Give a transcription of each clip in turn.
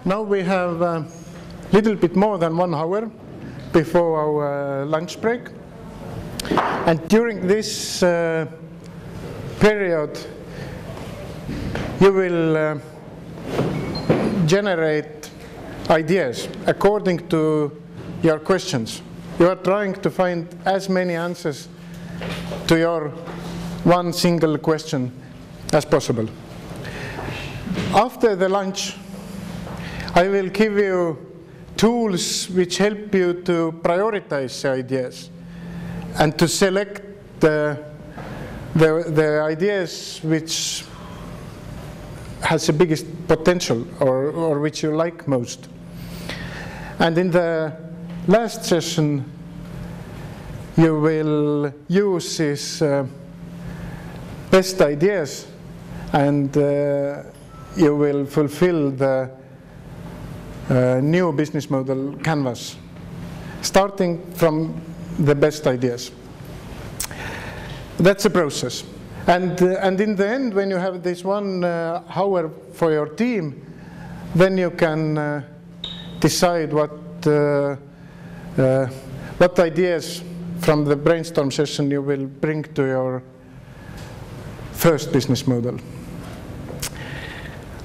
Now we have a little bit more than 1 hour before our lunch break. And during this period, you will generate ideas according to your questions. You are trying to find as many answers to your one single question as possible. After the lunch, I will give you tools which help you to prioritize the ideas and to select the ideas which has the biggest potential or which you like most. And in the last session, you will use these best ideas and you will fulfill the new business model canvas, starting from the best ideas. That's the process. And in the end, when you have this 1 hour for your team, then you can decide what ideas from the brainstorm session you will bring to your first business model.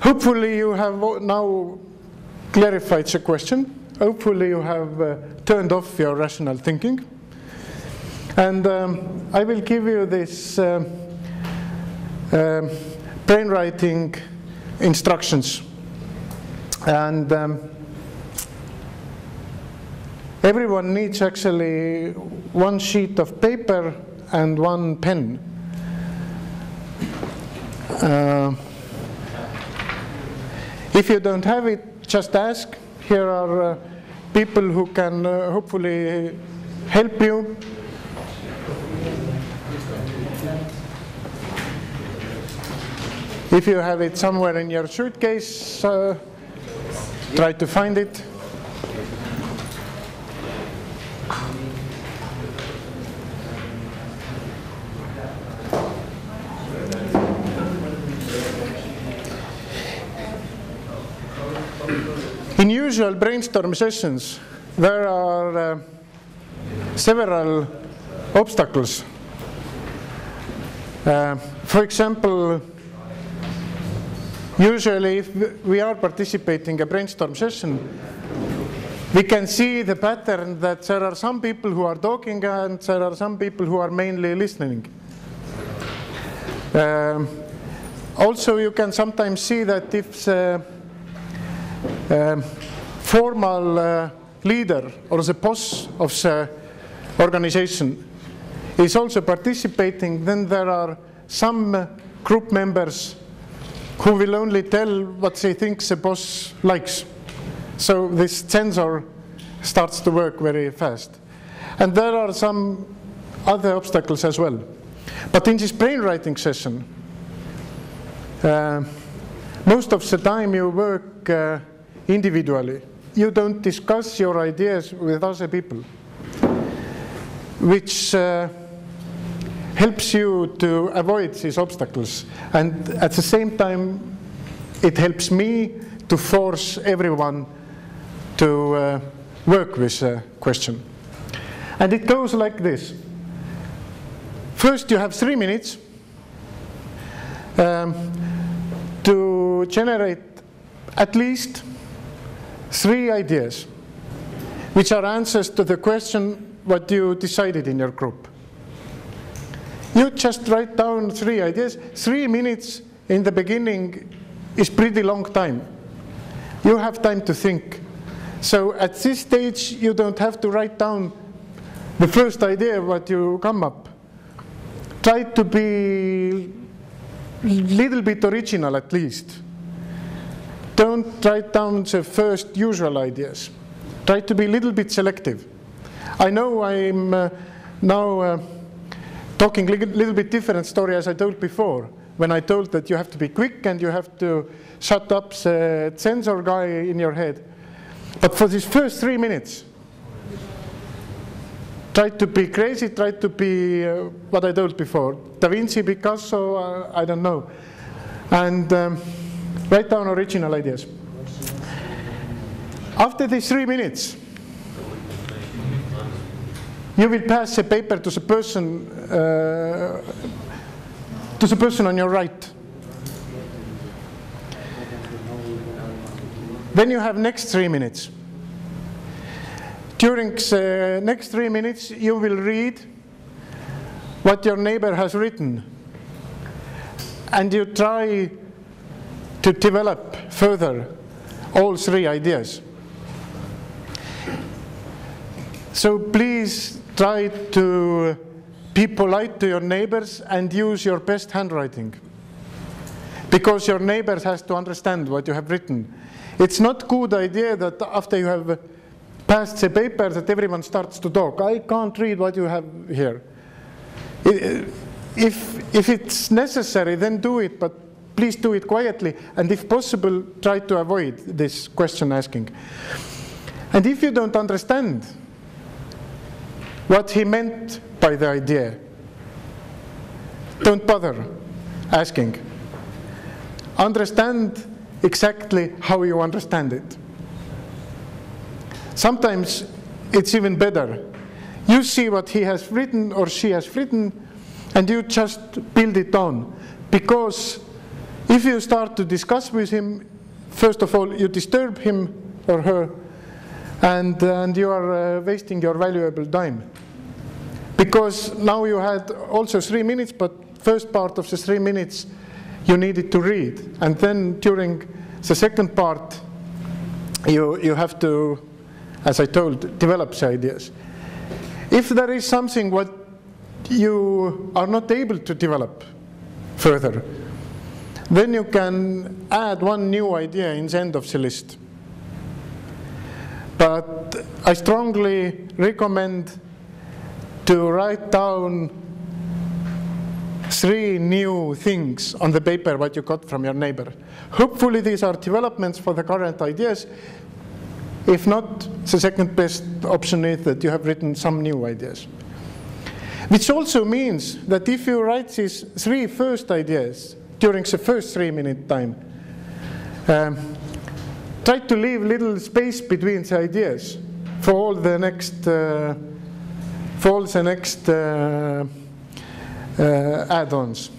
Hopefully you have now clarified the question. Hopefully you have turned off your rational thinking. And I will give you this brainwriting instructions. And everyone needs actually 1 sheet of paper and 1 pen. If you don't have it, just ask. Here are people who can hopefully help you. If you have it somewhere in your suitcase, try to find it. In usual brainstorm sessions, there are several obstacles. For example, usually if we are participating in a brainstorm session, we can see the pattern that there are some people who are talking and there are some people who are mainly listening. Also, you can sometimes see that if the formal leader or the boss of the organization is also participating, then there are some group members who will only tell what they think the boss likes. So this sensor starts to work very fast. And there are some other obstacles as well. But in this brainwriting session, most of the time you work individually. You don't discuss your ideas with other people, which helps you to avoid these obstacles. And at the same time, it helps me to force everyone to work with a question. And it goes like this. First, you have 3 minutes to generate at least 3 ideas, which are answers to the question what you decided in your group. You just write down 3 ideas. 3 minutes in the beginning is pretty long time. You have time to think. So at this stage, you don't have to write down the first idea what you come up. Try to be a little bit original at least. Don't write down the first usual ideas. Try to be a little bit selective. I know I'm now talking a little bit different story as I told before, when I told that you have to be quick and you have to shut up the sensor guy in your head. But for these first 3 minutes, try to be crazy, try to be what I told before. Da Vinci, Picasso, I don't know. And write down original ideas. After these 3 minutes, you will pass the paper to the person on your right. Then you have next 3 minutes. During the next 3 minutes, you will read what your neighbor has written, and you try to develop further all 3 ideas. So please try to be polite to your neighbors and use your best handwriting, because your neighbors has to understand what you have written. It's not a good idea that after you have passed the paper that everyone starts to talk. I can't read what you have here. If it's necessary, then do it, but please do it quietly, and if possible, try to avoid this question asking. And if you don't understand what he meant by the idea, don't bother asking. Understand exactly how you understand it. Sometimes it's even better. You see what he has written or she has written, and you just build it on. Because if you start to discuss with him, first of all, you disturb him or her, and you are wasting your valuable time. Because now you had also 3 minutes, but first part of the 3 minutes you needed to read. And then during the second part, you have to, as I told, develop the ideas. If there is something what you are not able to develop further, then you can add one new idea in the end of the list. But I strongly recommend to write down 3 new things on the paper what you got from your neighbor. Hopefully these are developments for the current ideas. If not, the second best option is that you have written some new ideas. Which also means that if you write these 3 first ideas during the first 3 minute time, try to leave little space between the ideas for all the next add-ons.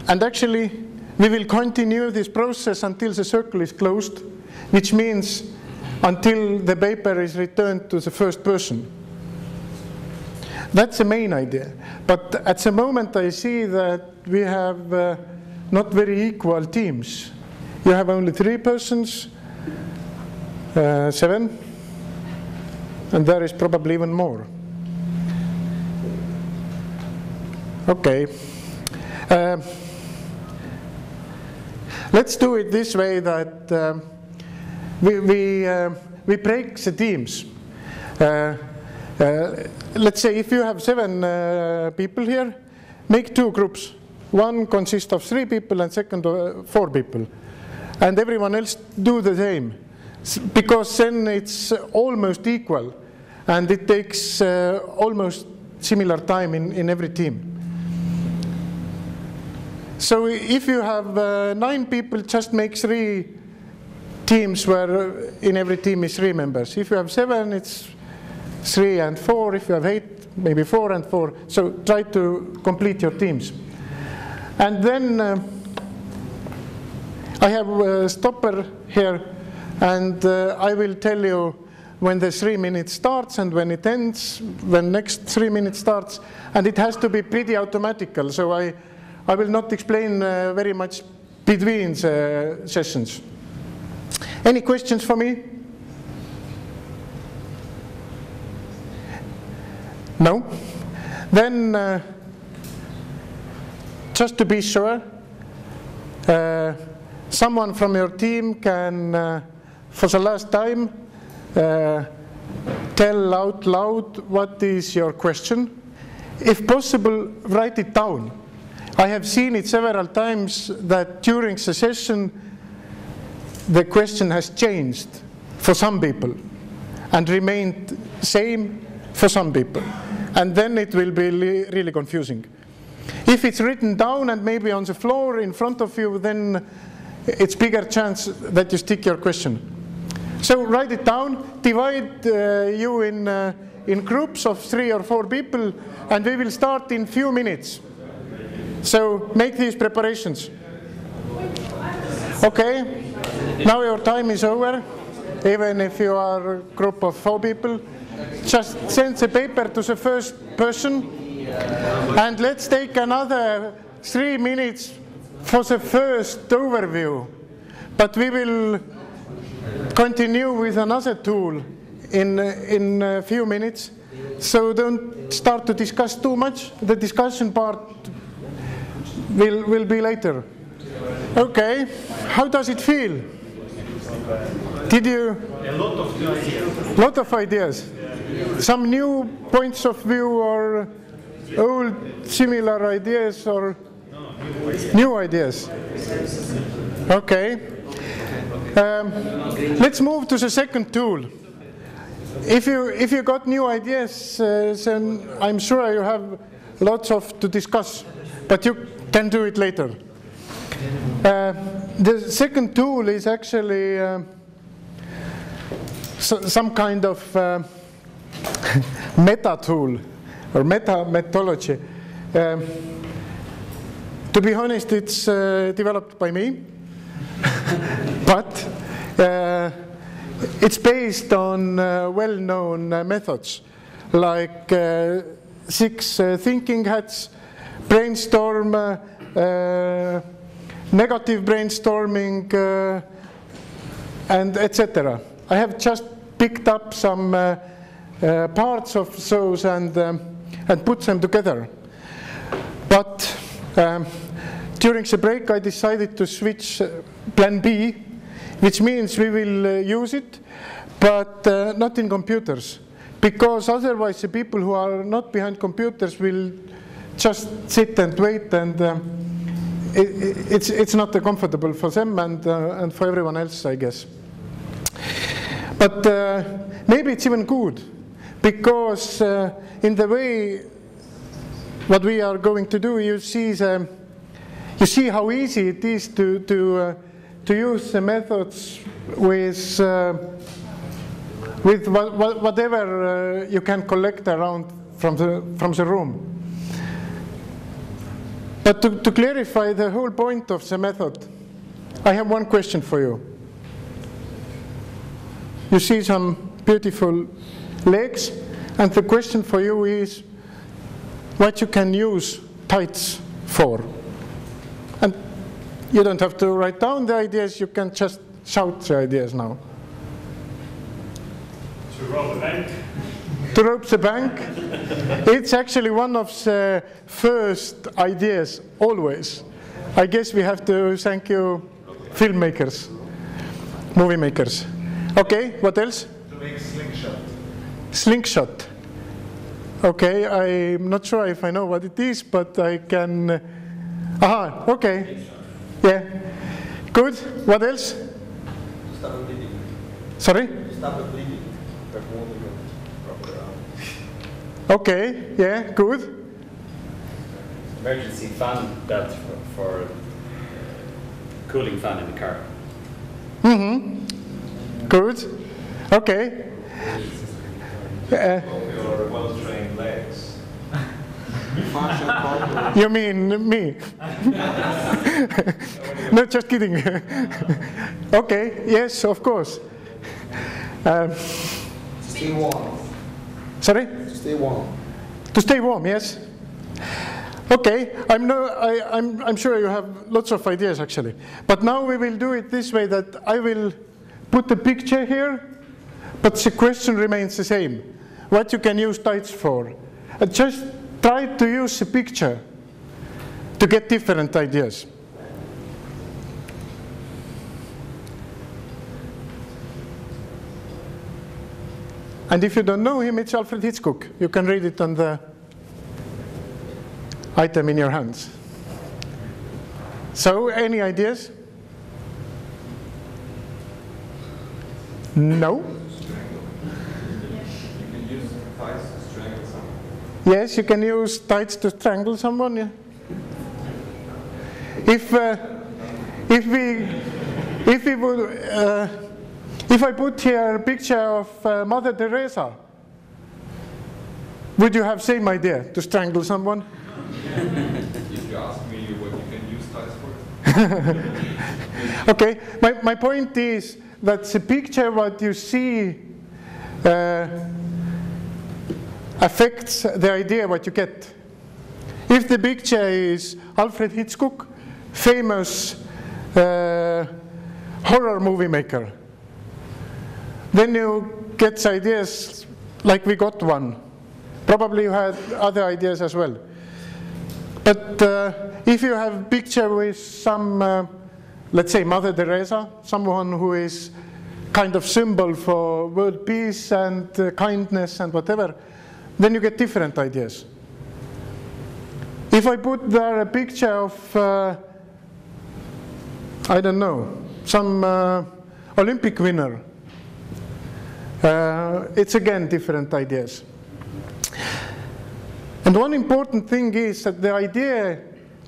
And actually, we will continue this process until the circle is closed, which means until the paper is returned to the first person. That's the main idea. But at the moment, I see that we have not very equal teams. You have only 3 persons, 7, and there is probably even more. Okay. Let's do it this way, that we break the teams. Let's say if you have 7 people here, make 2 groups. One consists of 3 people and second 4 people. And everyone else do the same, because then it's almost equal and it takes almost similar time in every team. So if you have 9 people, just make 3 teams where in every team is 3 members. If you have 7, it's 3 and 4. If you have 8, maybe 4 and 4. So try to complete your teams. And then I have a stopper here, and I will tell you when the 3 minutes starts and when it ends, when next 3 minutes starts, and it has to be pretty automatical. So I will not explain very much between the sessions. Any questions for me? No? Then, just to be sure, someone from your team can, for the last time, tell out loud what is your question. If possible, write it down. I have seen it several times that during the session, the question has changed for some people and remained same for some people. And then it will be really confusing. If it's written down and maybe on the floor in front of you, then it's bigger chance that you stick your question. So write it down, divide you in groups of 3 or 4 people, and we will start in few minutes. So make these preparations. Okay, now your time is over, even if you are a group of 4 people. Just send the paper to the first person, and let's take another 3 minutes for the first overview. But we will continue with another tool in a few minutes. So don't start to discuss too much. The discussion part will be later. Okay, how does it feel? Did you? A lot of ideas. Lot of ideas. Some new points of view or old similar ideas or new ideas. Okay. Let's move to the second tool. If you got new ideas, then I'm sure you have lots of to discuss, but you can do it later. The second tool is actually some kind of meta tool or meta methodology. To be honest, it's developed by me, but it's based on well-known methods like 6 thinking hats, brainstorm, negative brainstorming, and etc. I have just picked up some parts of those and put them together. But during the break, I decided to switch plan B, which means we will use it, but not in computers, because otherwise the people who are not behind computers will just sit and wait, and it's not comfortable for them and for everyone else, I guess. But maybe it's even good, because in the way what we are going to do, you see how easy it is to use the methods with whatever you can collect around from the room. But to clarify the whole point of the method, I have one question for you. You see some beautiful legs, and the question for you is what you can use tights for. And you don't have to write down the ideas, you can just shout the ideas now. To rope the bank. To rope the bank. It's actually one of the first ideas, always. I guess we have to thank you, filmmakers, movie makers. Okay, what else? To make slingshot. Slingshot. Okay, I'm not sure if I know what it is, but I can... Aha, okay. Yeah. Good. What else? To stop the bleeding. Sorry? To stop the bleeding. Okay, yeah, good. Emergency fan belt for cooling fan in the car. Mm-hmm. Good. Okay. Your well-trained legs. You mean me? No, just kidding. Okay, yes, of course. Stay warm. Sorry? Stay warm. To stay warm, yes. Okay, I'm sure you have lots of ideas actually. But now we will do it this way, that I will put a picture here, but the question remains the same. What you can use tights for. And just try to use the picture to get different ideas. And if you don't know him, it's Alfred Hitchcock. You can read it on the item in your hands. So, any ideas? No? You can use tights to strangle someone. Yes, you can use tights to strangle someone. Yeah. if I put here a picture of Mother Teresa, would you have same idea to strangle someone? If you ask me what you can use ties for. Okay, my point is that the picture what you see affects the idea what you get. If the picture is Alfred Hitchcock, famous horror movie maker, then you get ideas like we got one. Probably you had other ideas as well. But if you have a picture with some, let's say Mother Teresa, someone who is kind of symbol for world peace and kindness and whatever, then you get different ideas. If I put there a picture of, I don't know, some Olympic winner, it's again different ideas. And one important thing is that the idea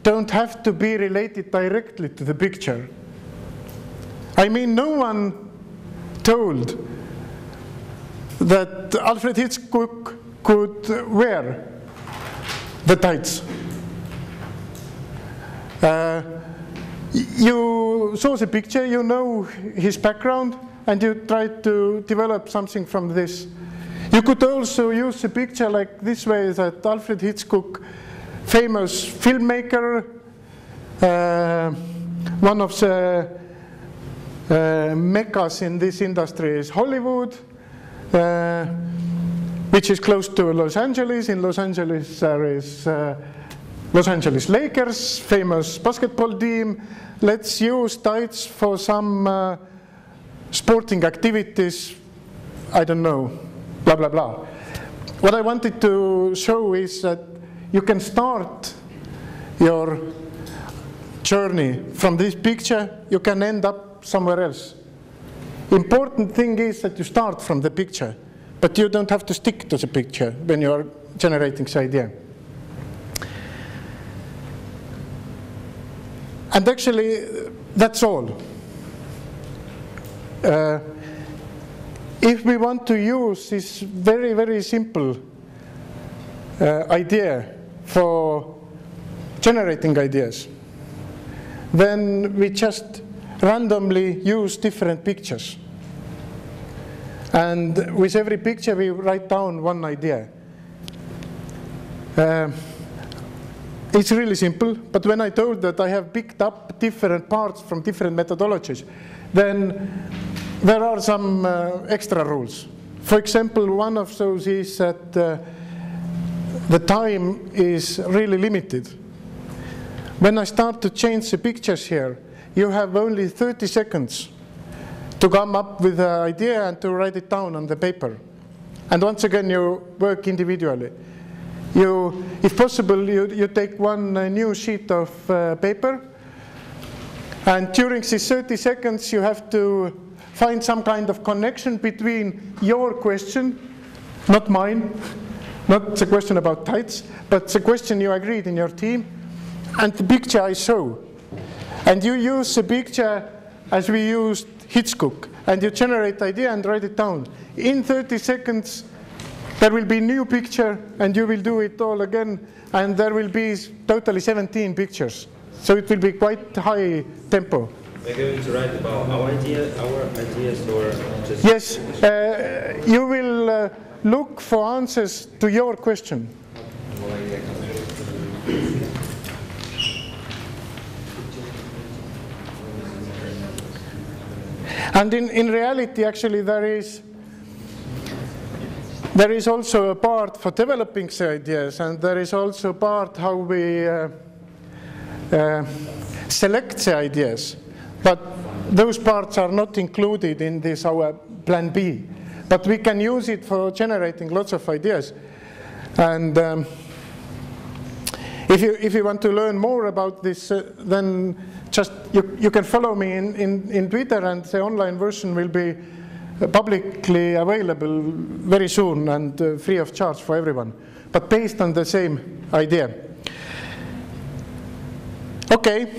don't have to be related directly to the picture. I mean, no one told that Alfred Hitchcock could wear the tights. You saw the picture, you know his background, and you tried to develop something from this. You could also use the picture like this way, that Alfred Hitchcock, famous filmmaker, one of the meccas in this industry is Hollywood, which is close to Los Angeles. In Los Angeles there is Los Angeles Lakers, famous basketball team. Let's use tights for some sporting activities, I don't know, blah, blah, blah. What I wanted to show is that you can start your journey from this picture, you can end up somewhere else. Important thing is that you start from the picture, but you don't have to stick to the picture when you are generating the idea. And actually, that's all. If we want to use this very, very simple idea for generating ideas, then we just randomly use different pictures. And with every picture, we write down one idea. It's really simple, but when I told that I have picked up different parts from different methodologies, then there are some extra rules. For example, one of those is that the time is really limited. When I start to change the pictures here, you have only 30 seconds to come up with an idea and to write it down on the paper. And once again, you work individually. If possible, you take one new sheet of paper, and during these 30 seconds, you have to find some kind of connection between your question, not mine, not the question about tights, but the question you agreed in your team, and the picture I show. And you use the picture as we used Hitchcock, and you generate the idea and write it down. In 30 seconds, there will be a new picture, and you will do it all again, and there will be totally 17 pictures. So it will be quite high tempo. We're going to write about our ideas, or just... Yes, you will look for answers to your question. And in reality, actually, there is also a part for developing the ideas, and there is also a part how we select the ideas. But those parts are not included in this our plan B. But we can use it for generating lots of ideas. And if you want to learn more about this, then just you can follow me in Twitter, and the online version will be publicly available very soon and free of charge for everyone, but based on the same idea. Okay,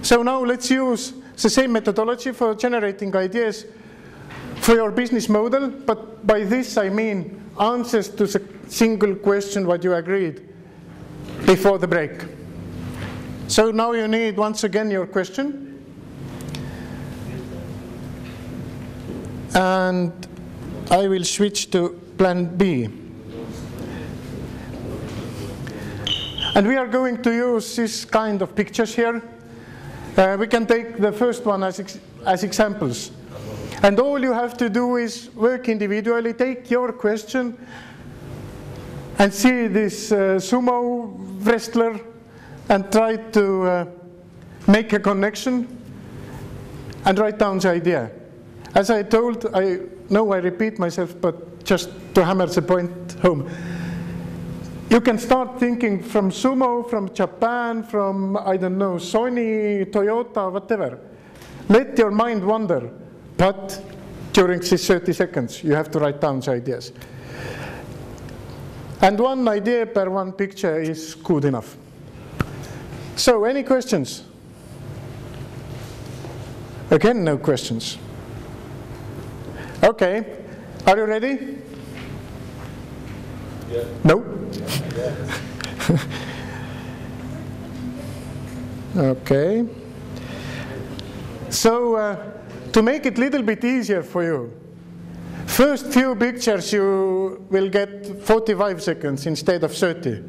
so now let's use the same methodology for generating ideas for your business model, but by this I mean answers to the single question what you agreed before the break. So now you need once again your question. And I will switch to plan B. And we are going to use this kind of pictures here. We can take the first one as examples. And all you have to do is work individually, take your question, and see this sumo wrestler and try to make a connection and write down the idea. As I told, I know I repeat myself, but just to hammer the point home. You can start thinking from sumo, from Japan, from, I don't know, Sony, Toyota, whatever. Let your mind wander, but during these 30 seconds, you have to write down the ideas. And one idea per one picture is good enough. So, any questions? Again, no questions. Okay, are you ready? Yeah. No? Okay. So, to make it a little bit easier for you, first few pictures you will get 45 seconds instead of 30.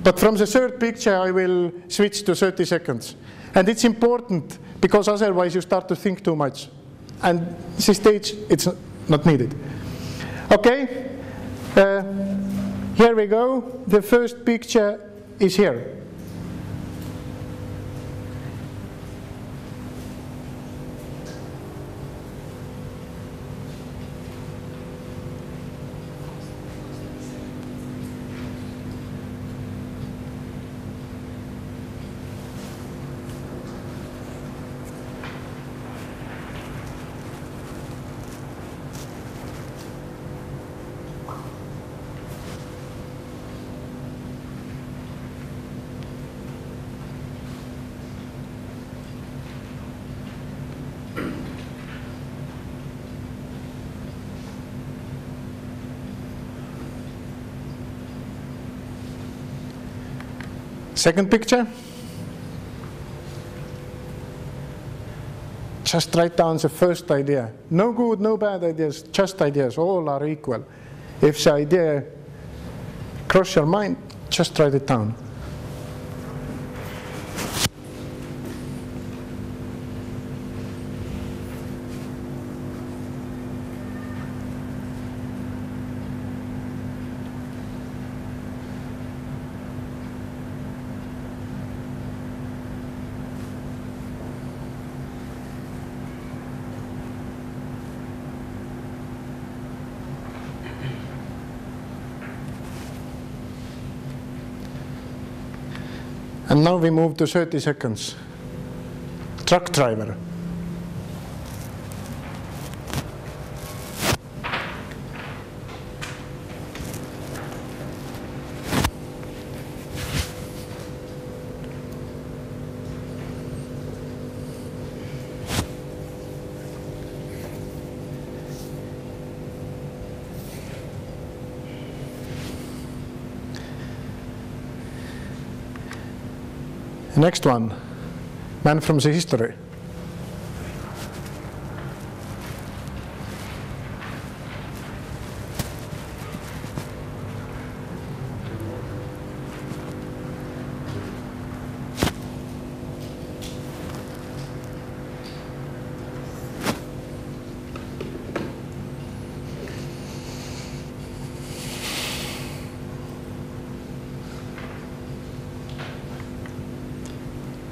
But from the third picture I will switch to 30 seconds. And it's important because otherwise you start to think too much. And this stage it's not needed. Okay? Here we go. The first picture is here. Second picture. Just write down the first idea. No good, no bad ideas, just ideas. All are equal. If the idea crosses your mind, just write it down. And now we move to 30 seconds. Truck driver. Next one, man from the history.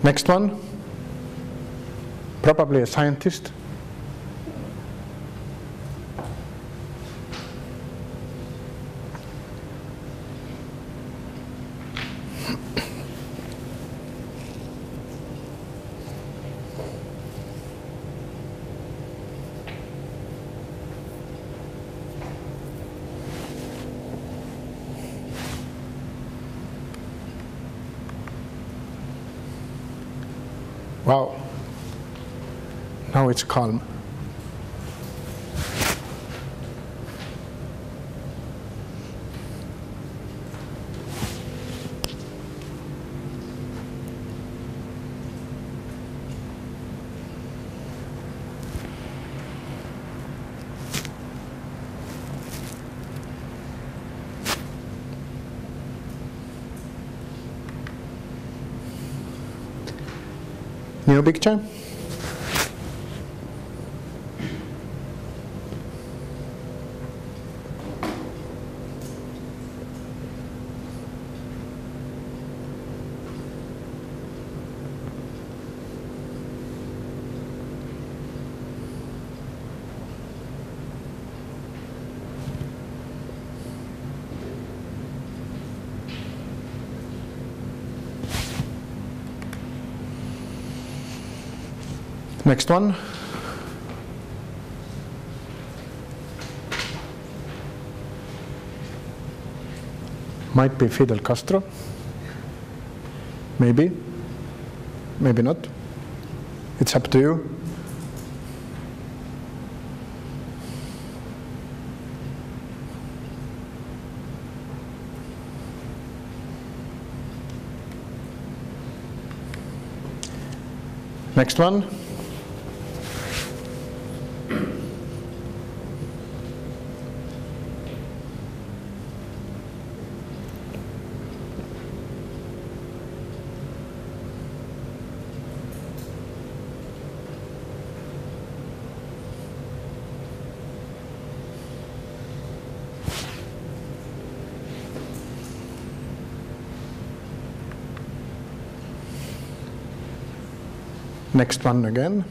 Next one, probably a scientist. Wow. Now it's calm. New picture. Next one. Might be Fidel Castro. Maybe. Maybe not. It's up to you. Next one. Next one again.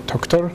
Doctor.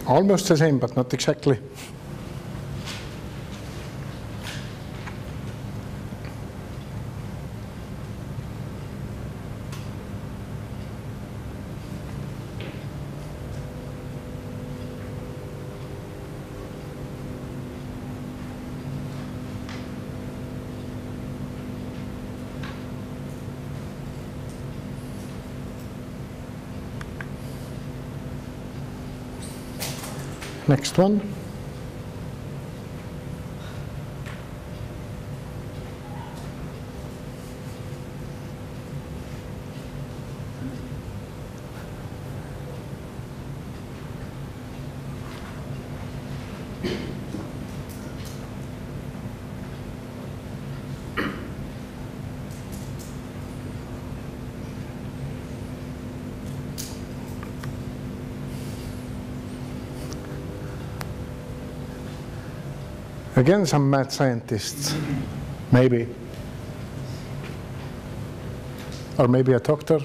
Almost the same, but not exactly. Next one. Again, some mad scientists, maybe. Or maybe a doctor.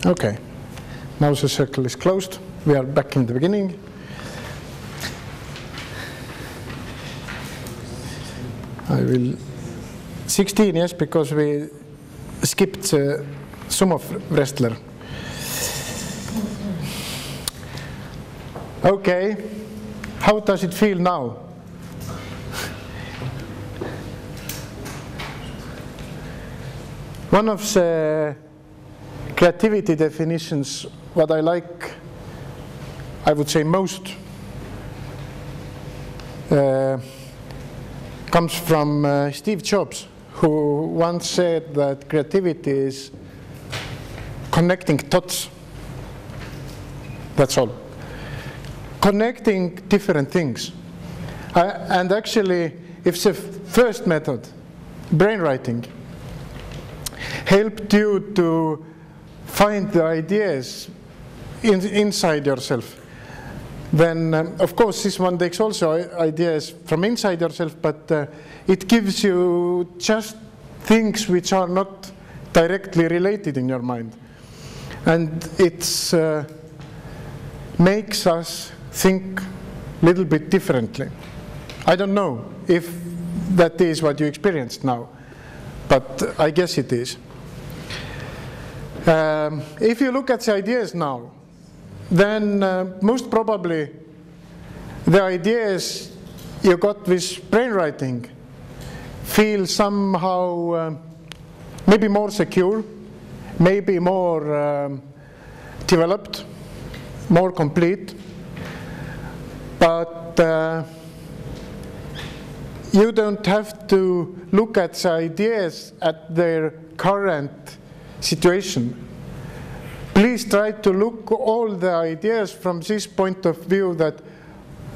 Okay, now the circle is closed. We are back in the beginning. I will 16, yes, because we skipped sumo wrestler. Okay, how does it feel now? One of the creativity definitions, what I like, I would say most, comes from Steve Jobs, who once said that creativity is connecting dots. That's all. Connecting different things. And actually, if the first method, brainwriting, helped you to find the ideas inside yourself, then of course this one takes also ideas from inside yourself, but it gives you just things which are not directly related in your mind. And it makes us think a little bit differently. I don't know if that is what you experienced now, but I guess it is. If you look at the ideas now, then most probably the ideas you got with brainwriting feel somehow maybe more secure, maybe more developed, more complete, but you don't have to look at the ideas at their current situation. Please try to look all the ideas from this point of view, that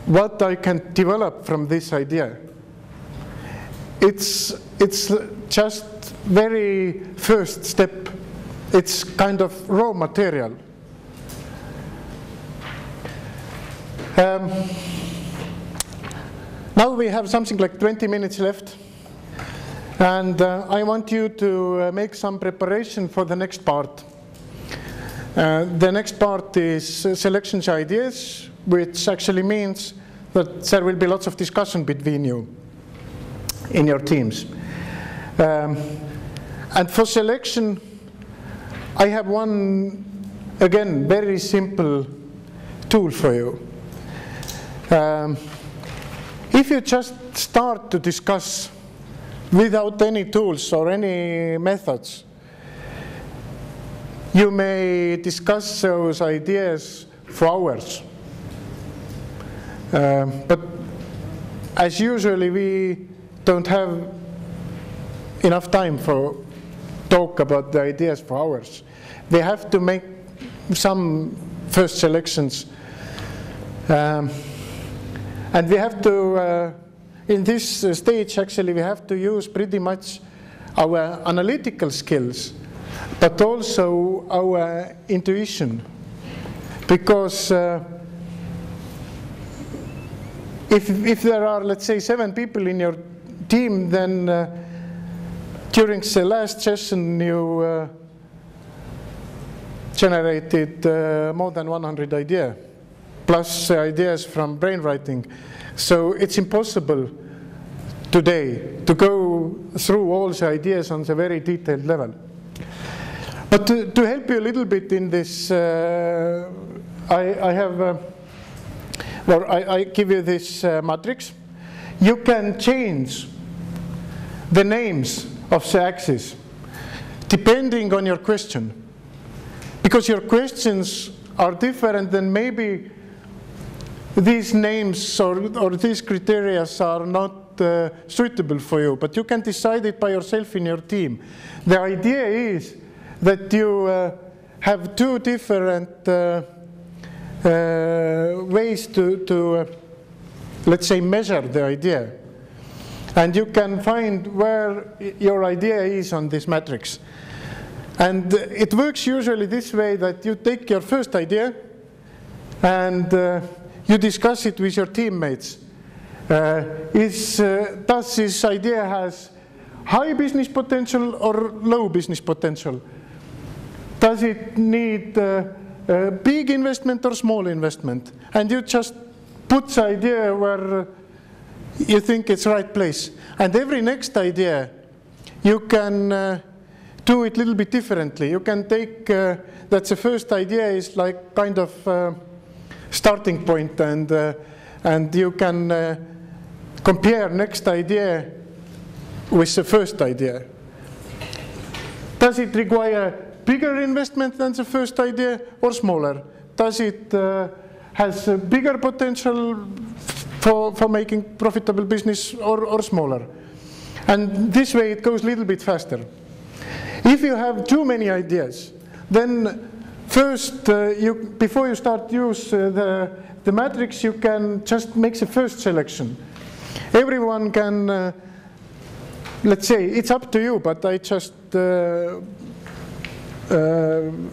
what I can develop from this idea. It's just very first step. It's kind of raw material. Now we have something like 20 minutes left. And I want you to make some preparation for the next part. The next part is selection ideas, which actually means that there will be lots of discussion between you in your teams. And for selection, I have one, again, very simple tool for you. If you just start to discuss without any tools or any methods, you may discuss those ideas for hours. But as usually, we don't have enough time for talk about the ideas for hours. We have to make some first selections. And we have to, in this stage, actually, we have to use pretty much our analytical skills, but also our intuition. Because if there are, let's say, 7 people in your team, then during the last session you generated more than 100 ideas, plus ideas from brainwriting. So it's impossible today to go through all the ideas on the very detailed level. But to help you a little bit in this, I have, I give you this matrix. You can change the names of the axes depending on your question. Because your questions are different, then maybe these names or these criteria are not suitable for you, but you can decide it by yourself in your team. The idea is that you have 2 different ways to let's say, measure the idea. And you can find where your idea is on this matrix. And it works usually this way, that you take your first idea and you discuss it with your teammates. Does this idea has high business potential or low business potential? Does it need a big investment or small investment? And you just put the idea where you think it's right place. And every next idea, you can do it a little bit differently. You can take that the first idea is like kind of starting point, and you can compare next idea with the first idea. Does it require bigger investment than the first idea or smaller? Does it has a bigger potential for making profitable business or smaller? And this way it goes a little bit faster. If you have too many ideas, then first, before you start use the matrix, you can just make the first selection. Everyone can, let's say, it's up to you, but I just,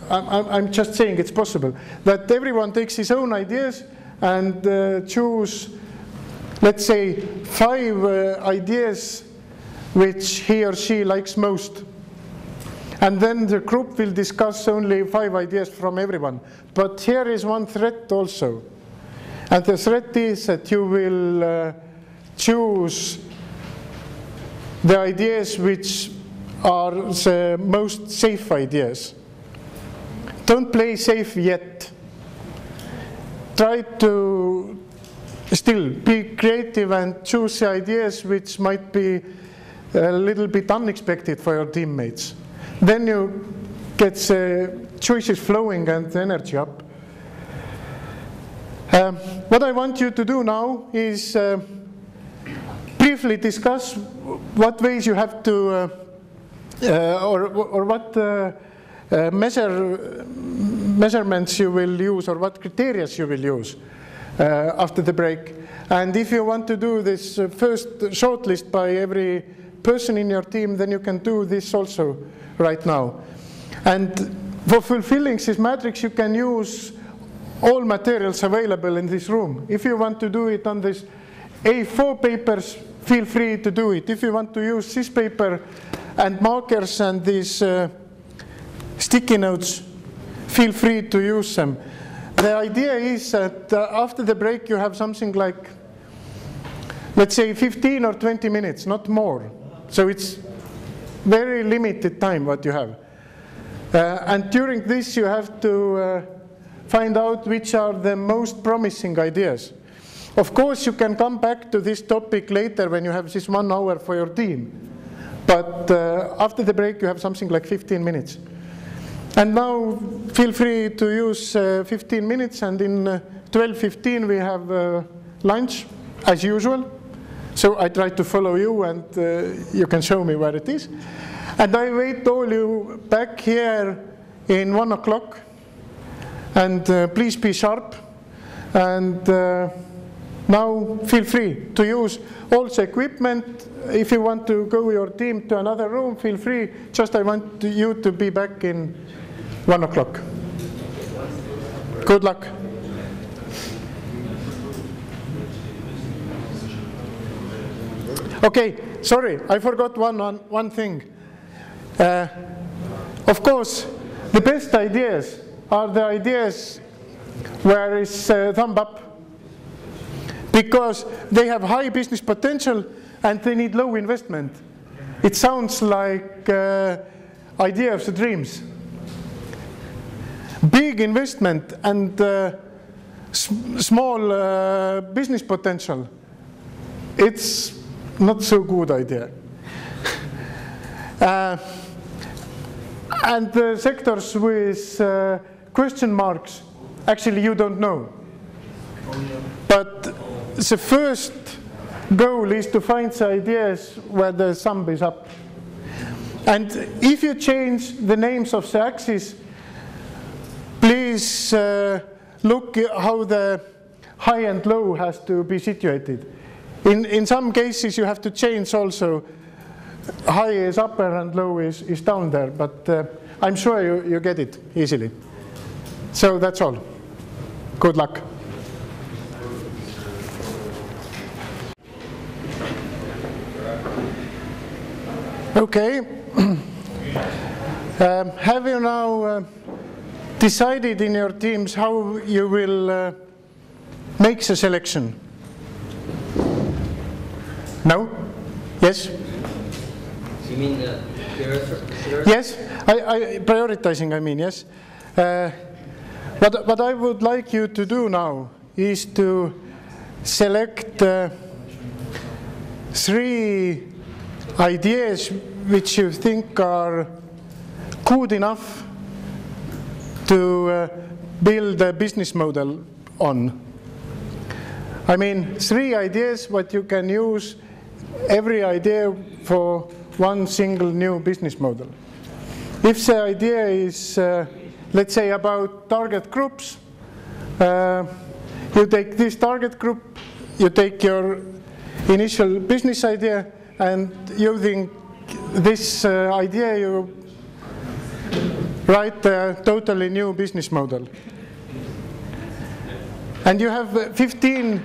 I'm just saying it's possible that everyone takes his own ideas and choose, let's say, 5 ideas which he or she likes most. And then the group will discuss only 5 ideas from everyone. But here is one threat also. And the threat is that you will choose the ideas which are the most safe ideas. Don't play safe yet. Try to still be creative and choose the ideas which might be a little bit unexpected for your teammates. Then you get the choices flowing and the energy up. What I want you to do now is briefly discuss what ways you have to, or what measurements you will use, or what criteria you will use after the break. And if you want to do this first shortlist by every person in your team, then you can do this also right now. And for fulfilling this matrix, you can use all materials available in this room. If you want to do it on this A4 papers, feel free to do it. If you want to use this paper and markers and these sticky notes, feel free to use them. The idea is that after the break you have something like, let's say, 15 or 20 minutes, not more. So it's very limited time what you have. And during this you have to find out which are the most promising ideas. Of course you can come back to this topic later when you have this 1 hour for your team. But after the break you have something like 15 minutes. And now feel free to use 15 minutes, and in 12:15 we have lunch as usual. So I try to follow you, and you can show me where it is. And I wait all you back here in 1 o'clock. And please be sharp. And now feel free to use all the equipment. If you want to go your team to another room, feel free. Just I want you to be back in 1 o'clock. Good luck. Okay, sorry, I forgot one thing. Of course, the best ideas are the ideas where it's thumb up, because they have high business potential and they need low investment. It sounds like idea of the dreams. Big investment and small business potential. It's not so good idea. And the sectors with question marks, actually you don't know. But the first goal is to find the ideas where the thumb is up. And if you change the names of the axes, please look how the high and low has to be situated. In some cases you have to change also. High is upper and low is down there, but I'm sure you get it easily. So that's all. Good luck. Okay. Have you now decided in your teams how you will make the selection? No? Yes? You mean Yes, prioritizing, I mean, yes. What I would like you to do now is to select 3 ideas which you think are good enough to build a business model on. I mean, 3 ideas what you can use every idea for one single new business model. If the idea is, let's say, about target groups, you take this target group, you take your initial business idea, and using this idea, you write a totally new business model. And you have 15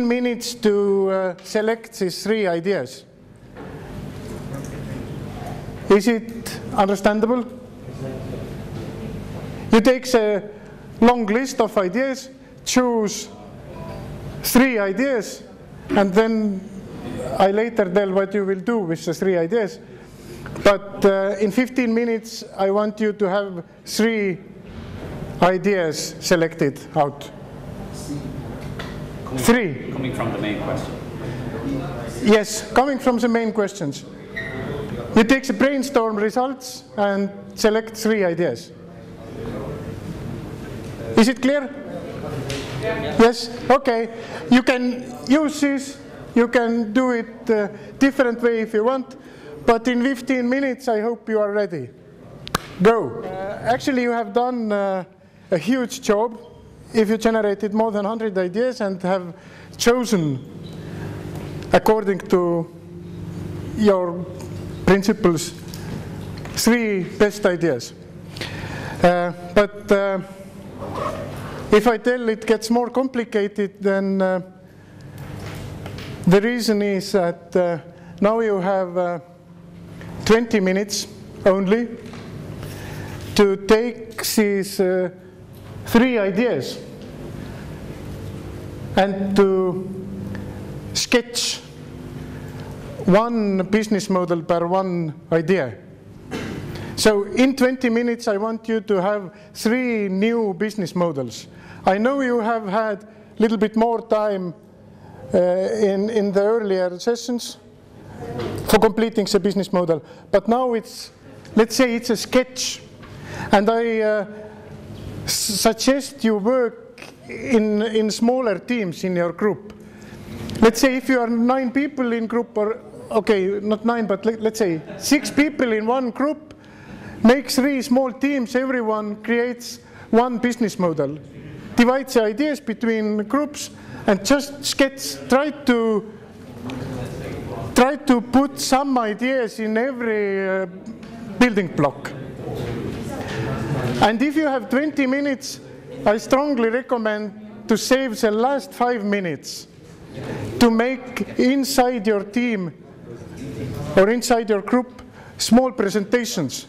minutes to select these 3 ideas. Is it understandable? You take a long list of ideas, choose 3 ideas, and then I later tell what you will do with the 3 ideas. But in 15 minutes, I want you to have 3 ideas selected out. 3. Coming from the main question. Yes, coming from the main questions. You take the brainstorm results and select 3 ideas. Is it clear? Yes? Okay. You can use this. You can do it different way if you want. But in 15 minutes, I hope you are ready. Go. Actually, you have done a huge job if you generated more than 100 ideas and have chosen according to your principles 3 best ideas. But if I tell it gets more complicated, then the reason is that now you have 20 minutes only to take these 3 ideas and to sketch one business model per one idea. So in 20 minutes, I want you to have 3 new business models. I know you have had a little bit more time in the earlier sessions for completing the business model. But now it's, let's say it's a sketch. And I suggest you work in smaller teams in your group. Let's say if you are 9 people in group, or okay, not 9, but let's say 6 people in one group, make 3 small teams, everyone creates one business model. Divide the ideas between groups and just sketch, try to put some ideas in every building block. And if you have 20 minutes, I strongly recommend to save the last 5 minutes to make inside your team or inside your group small presentations.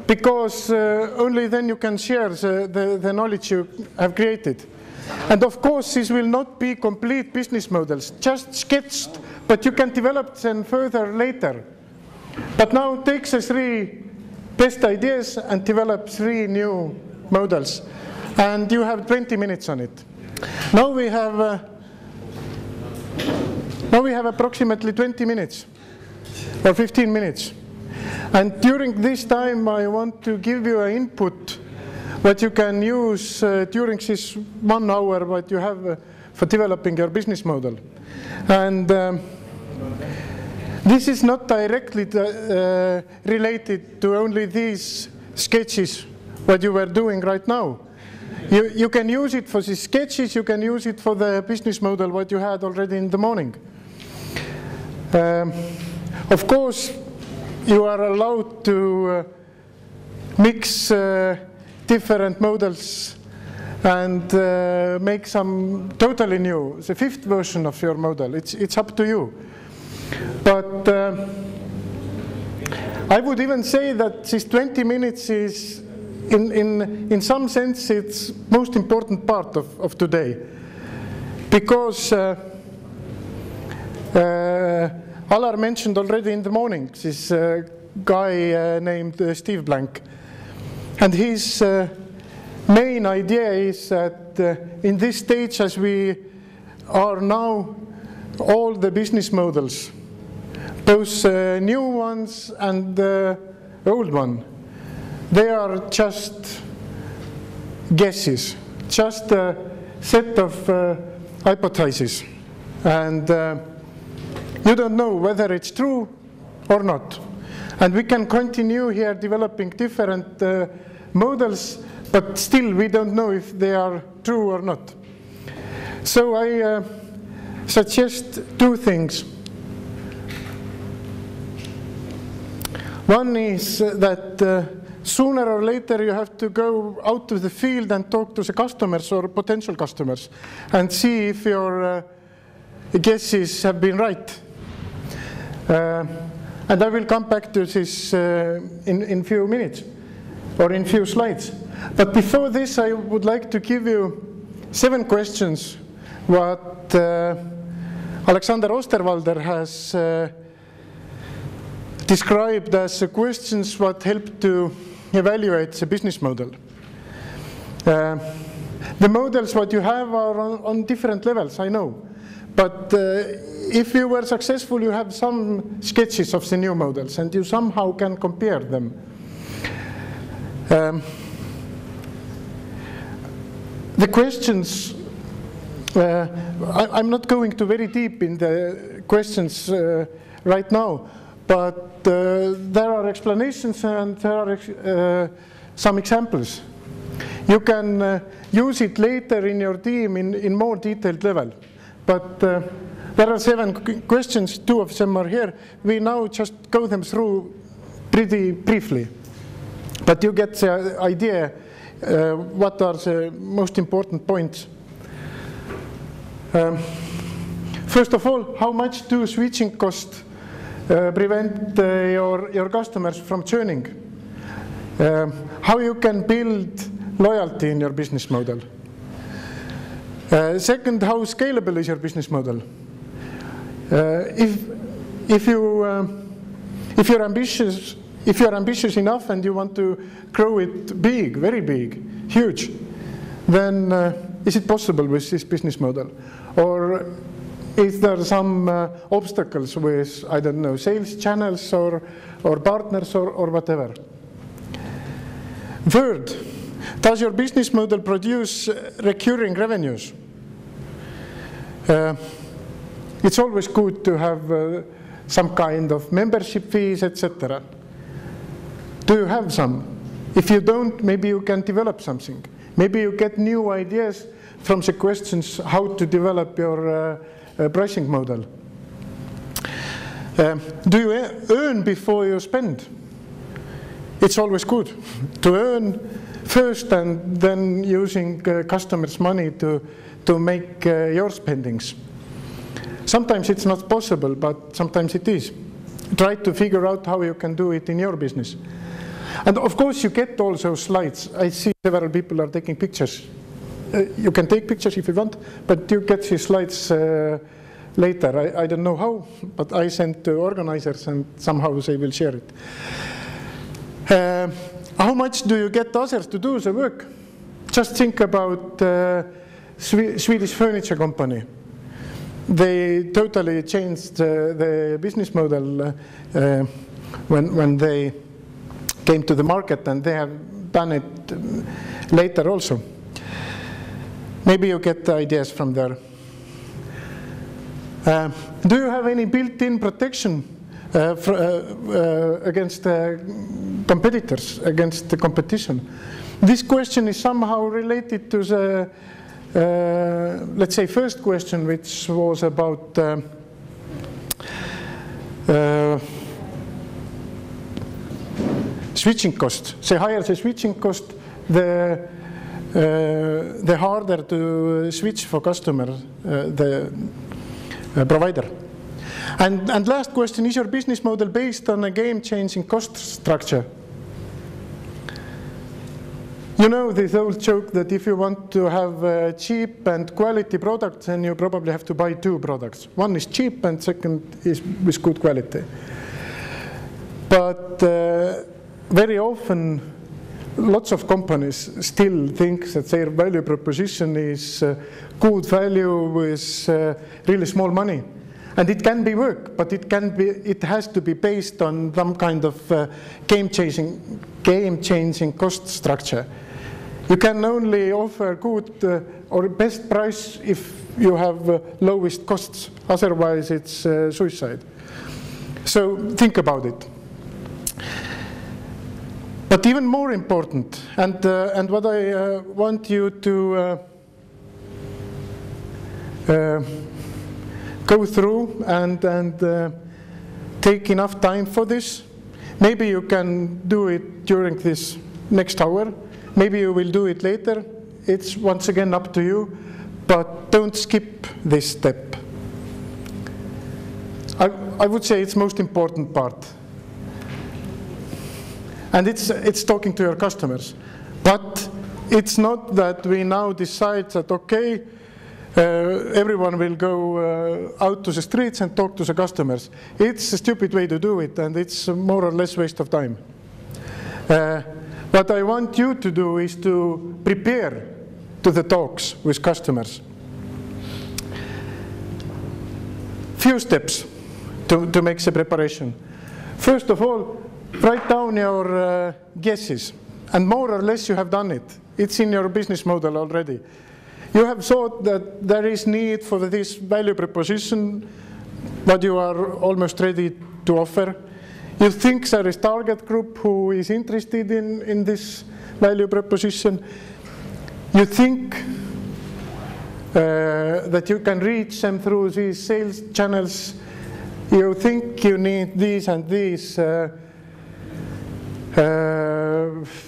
Because only then you can share the knowledge you have created. And of course, this will not be complete business models, just sketched, but you can develop them further later. But now take the 3 best ideas and develop 3 new models. And you have 20 minutes on it. Now we have approximately 20 minutes or 15 minutes. And during this time, I want to give you an input what you can use during this 1 hour what you have for developing your business model. And this is not directly related to only these sketches what you were doing right now. You can use it for these sketches, you can use it for the business model what you had already in the morning. Of course, you are allowed to mix different models and make some totally new, the 5th version of your model. It's up to you. But I would even say that this 20 minutes is, in some sense, it's most important part of today. Because Alar mentioned already in the morning this guy named Steve Blank. And his main idea is that in this stage, as we are now, all the business models, both new ones and old one, they are just guesses, just a set of hypotheses. And you don't know whether it's true or not. And we can continue here developing different models, but still we don't know if they are true or not. So I suggest two things. One is that sooner or later you have to go out to the field and talk to the customers or potential customers and see if your guesses have been right. And I will come back to this in few minutes or in few slides. But before this, I would like to give you 7 questions what Alexander Osterwalder has described as questions what help to evaluate the business model. The models what you have are on different levels, I know. But if you were successful, you have some sketches of the new models, and you somehow can compare them. The questions, I'm not going to very deep in the questions right now, but there are explanations and there are some examples. You can use it later in your team in more detailed level. But there are 7 questions, 2 of them are here. We now just go them through pretty briefly. But you get the idea what are the most important points. First of all, how much do switching costs prevent your customers from churning? How you can build loyalty in your business model? Second, how scalable is your business model? If you're ambitious enough and you want to grow it big, very big, huge, then is it possible with this business model? Or is there some obstacles with, I don't know, sales channels or partners or whatever? Third, does your business model produce recurring revenues? It's always good to have some kind of membership fees, etc. Do you have some? If you don't, maybe you can develop something. Maybe you get new ideas from the questions how to develop your pricing model. Do you earn before you spend? It's always good to earn first and then using customers' money to make your spendings. Sometimes it's not possible, but sometimes it is. Try to figure out how you can do it in your business. And of course you get all those slides. I see several people are taking pictures. You can take pictures if you want, but you get these slides later. I don't know how, but I sent to organizers and somehow they will share it. How much do you get others to do the work? Just think about Swedish furniture company. They totally changed the business model when they came to the market, and they have done it later also. Maybe you get ideas from there. Do you have any built-in protection against competitors, against the competition? This question is somehow related to the, let's say, first question, which was about switching cost. The higher the switching cost, the harder to switch for customer, the provider. And last question, is your business model based on a game-changing cost structure? You know this old joke that if you want to have a cheap and quality product, then you probably have to buy two products. One is cheap and second is with good quality. But very often, lots of companies still think that their value proposition is good value with really small money. And it can be work, but it has to be based on some kind of game-changing cost structure. You can only offer good or best price if you have lowest costs. Otherwise, it's suicide. So think about it. But even more important, and what I want you to go through and take enough time for this. Maybe you can do it during this next hour. Maybe you will do it later. It's once again up to you, but don't skip this step. I would say it's most important part. And it's talking to your customers. But it's not that we now decide that, okay, everyone will go out to the streets and talk to the customers. It's a stupid way to do it, and it's more or less waste of time. What I want you to do is to prepare to the talks with customers. Few steps to make the preparation. First of all, write down your guesses, and more or less you have done it. It's in your business model already. You have thought that there is need for this value proposition, but you are almost ready to offer. You think there is target group who is interested in this value proposition. You think that you can reach them through these sales channels. You think you need these and these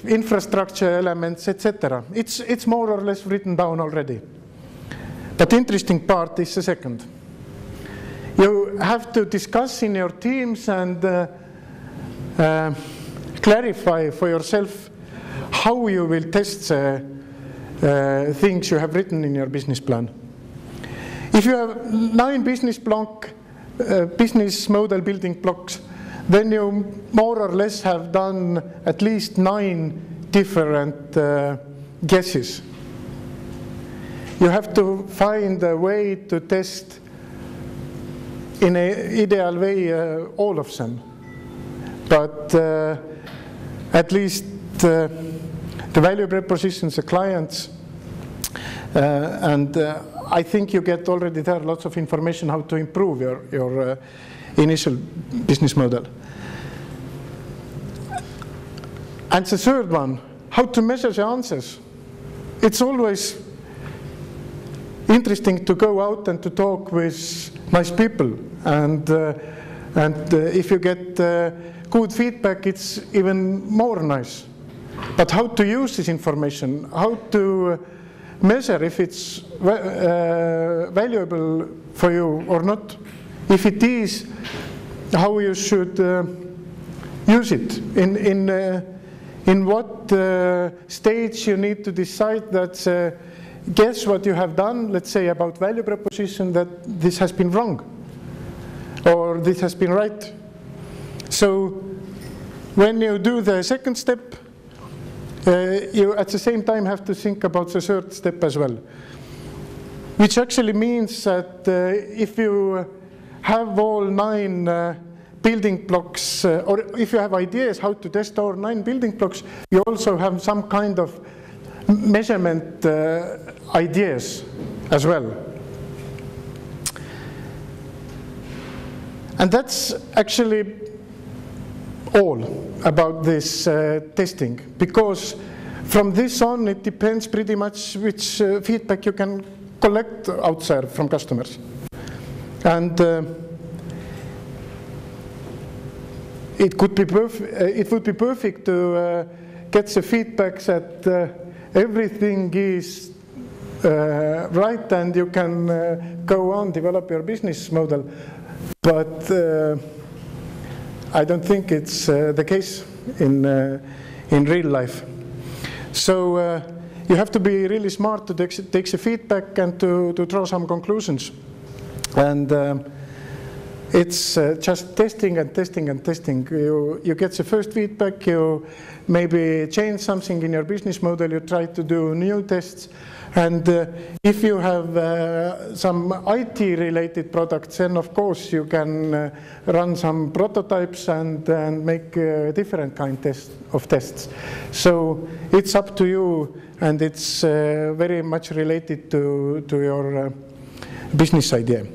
infrastructure elements, etc. It's more or less written down already. But the interesting part is the second. You have to discuss in your teams and clarify for yourself how you will test the things you have written in your business plan. If you have 9 business model building blocks, then you more or less have done at least 9 different guesses. You have to find a way to test in an ideal way all of them. But at least the value propositions, the clients, and I think you get already there lots of information how to improve your initial business model. And the third one, how to measure the answers. It's always interesting to go out and to talk with nice people, and if you get good feedback, it's even more nice. But how to use this information, how to measure if it's valuable for you or not. If it is, how you should use it. In what stage you need to decide that guess what you have done, let's say about value proposition, that this has been wrong or this has been right. So when you do the second step, you at the same time have to think about the third step as well, which actually means that if you have all 9 building blocks, or if you have ideas how to test our 9 building blocks, you also have some kind of measurement ideas as well. And that's actually all about this testing, because from this on it depends pretty much which feedback you can collect outside from customers. And it would be perfect to get the feedback that everything is right and you can go on develop your business model. But I don't think it's the case in real life. So you have to be really smart to take the feedback and to draw some conclusions. And it's just testing and testing and testing. You get the first feedback, you maybe change something in your business model, you try to do new tests. And if you have some IT-related products, then of course you can run some prototypes and make different kind of tests. So it's up to you, and it's very much related to your business idea.